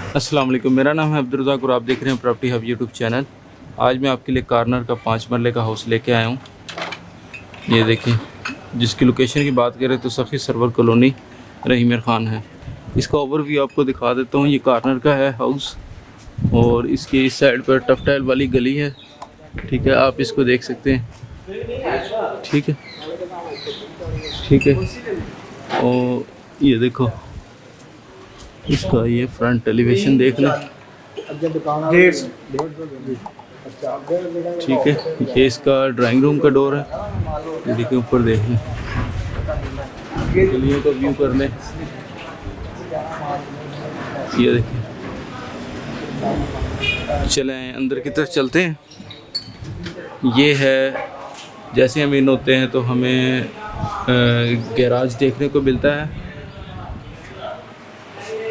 अस्सलाम वालेकुम, मेरा नाम है अब्दुल रज़ाक और आप देख रहे हैं प्रॉपर्टी हब यूट्यूब चैनल। आज मैं आपके लिए कॉर्नर का 5 मरले का हाउस लेके आया हूँ। ये देखिए, जिसकी लोकेशन की बात करें तो सखी सरवर कॉलोनी रहीम खान है। इसका ओवरव्यू आपको दिखा देता हूँ। ये कॉर्नर का है हाउस और इसकी इस साइड पर टफ टाइल वाली गली है। ठीक है, आप इसको देख सकते हैं। ठीक है, ठीक है। और ये देखो, इसका ये फ्रंट एलिवेशन देख लें। ठीक है, ये इसका ड्राइंग रूम का डोर है। ये देखिए, ऊपर देख लें, गलियों का व्यू कर लें। ये देखिए, चलें अंदर की तरफ चलते हैं। ये है, जैसे हम इन होते हैं तो हमें गैराज देखने को मिलता है।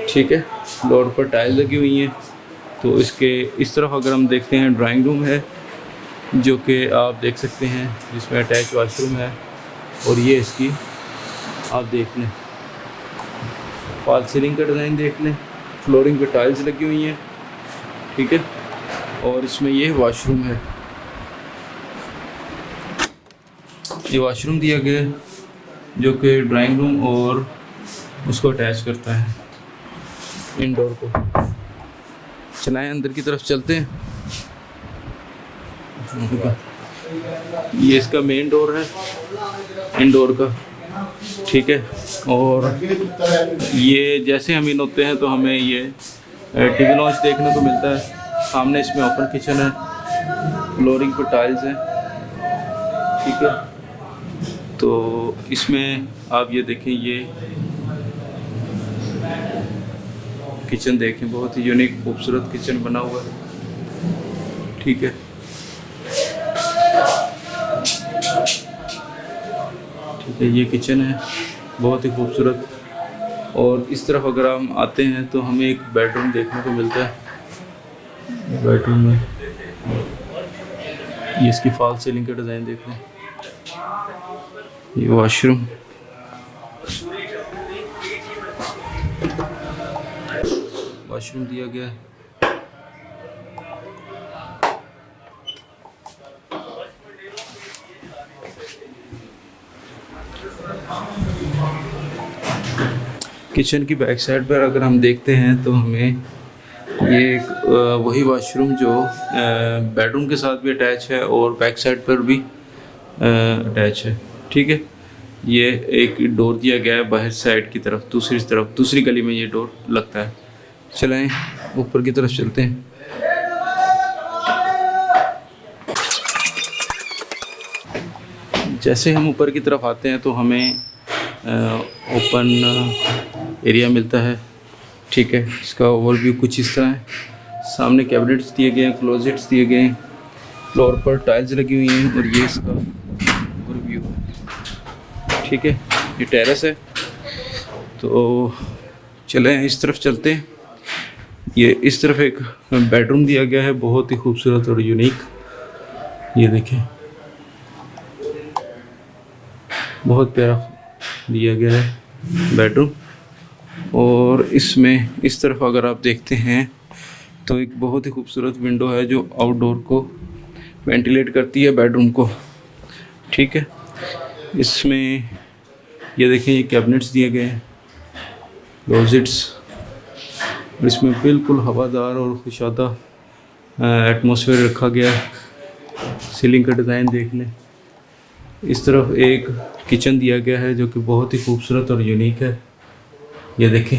ठीक है, फ्लोर पर टाइल लगी हुई हैं। तो इसके इस तरफ अगर हम देखते हैं, ड्राइंग रूम है जो कि आप देख सकते हैं, जिसमें अटैच वॉशरूम है। और ये इसकी आप देख लें, फॉल सीलिंग का डिज़ाइन देख लें, फ्लोरिंग पे टाइल्स लगी हुई हैं। ठीक है, और इसमें ये वॉशरूम है। ये वॉशरूम दिया गया है जो कि ड्राइंग रूम और उसको अटैच करता है, इंडोर को। चलाएं अंदर की तरफ चलते हैं। ये इसका मेन डोर है इंडोर का। ठीक है, और ये जैसे हम इन होते हैं तो हमें ये टीवी लॉन्च देखने को मिलता है। सामने इसमें ओपन किचन है, फ्लोरिंग पर टाइल्स हैं। ठीक है, तो इसमें आप ये देखें, ये किचन देखें, बहुत ही यूनिक खूबसूरत किचन बना हुआ है। ठीक है, ठीक है, ये किचन है, बहुत ही खूबसूरत। और इस तरफ अगर हम आते हैं तो हमें एक बेडरूम देखने को मिलता है। बेडरूम में ये इसकी फॉल सीलिंग का डिज़ाइन देख लें। ये वॉशरूम, वॉशरूम दिया गया है। किचन की बैक साइड पर अगर हम देखते हैं तो हमें ये एक वही वॉशरूम जो बेडरूम के साथ भी अटैच है और बैक साइड पर भी अटैच है। ठीक है, ये एक डोर दिया गया है बाहर साइड की तरफ, दूसरी गली में ये डोर लगता है। चलें ऊपर की तरफ चलते हैं। जैसे हम ऊपर की तरफ आते हैं तो हमें ओपन एरिया मिलता है। ठीक है, इसका ओवरव्यू कुछ इस तरह है। सामने कैबिनेट्स दिए गए हैं, क्लोजेट्स दिए गए हैं, फ्लोर पर टाइल्स लगी हुई हैं और ये इसका ओवरव्यू है। ठीक है, ये टेरेस है। तो चलें इस तरफ चलते हैं। ये इस तरफ एक बेडरूम दिया गया है, बहुत ही खूबसूरत और यूनिक। ये देखें, बहुत प्यारा दिया गया है बेडरूम। और इसमें इस तरफ अगर आप देखते हैं तो एक बहुत ही खूबसूरत विंडो है जो आउटडोर को वेंटिलेट करती है, बेडरूम को। ठीक है, इसमें ये देखें, ये कैबिनेट्स दिए गए हैं, क्लोजेट्स। इसमें बिल्कुल हवादार और खुशादा एटमॉस्फेयर रखा गया है। सीलिंग का डिज़ाइन देख लें। इस तरफ एक किचन दिया गया है जो कि बहुत ही खूबसूरत और यूनिक है। ये देखें,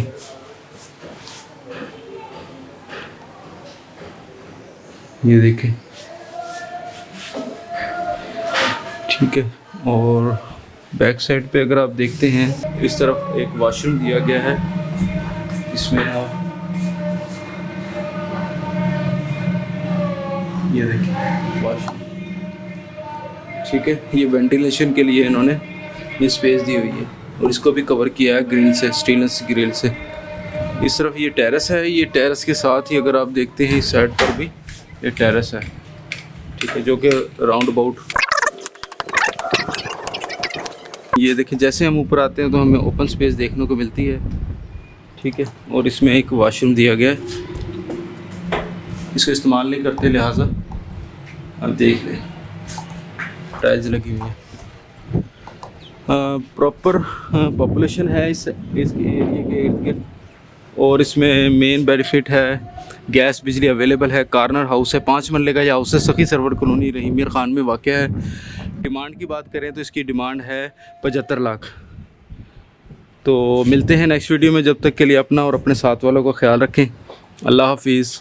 ये देखें। ठीक है, और बैक साइड पे अगर आप देखते हैं, इस तरफ एक वॉशरूम दिया गया है। इसमें आप ये देखिए वॉशरूम। ठीक है, ये वेंटिलेशन के लिए इन्होंने ये स्पेस दी हुई है और इसको भी कवर किया है ग्रिल से, स्टेनलेस ग्रिल से। इस तरफ ये टेरेस है। ये टेरेस के साथ ही अगर आप देखते हैं, इस साइड पर भी ये टेरेस है। ठीक है, जो कि राउंड अबाउट, ये देखिए, जैसे हम ऊपर आते हैं तो हमें ओपन स्पेस देखने को मिलती है। ठीक है, और इसमें एक वॉशरूम दिया गया है। इसको इस्तेमाल नहीं करते, लिहाजा अब देख लें टाइल्स लगी हुई है। प्रॉपर पॉपुलेशन है इसके एरिया के इर्द गिर्द, और इसमें मेन बेनिफिट है गैस बिजली अवेलेबल है। कॉर्नर हाउस है, 5 मरले का। यह हाउस है सखी सरवर कॉलोनी रहीमियर खान में वाक़ है। डिमांड की बात करें तो इसकी डिमांड है 75 लाख। तो मिलते हैं नेक्स्ट वीडियो में, जब तक के लिए अपना और अपने साथ वालों का ख्याल रखें। अल्लाह हाफिज़।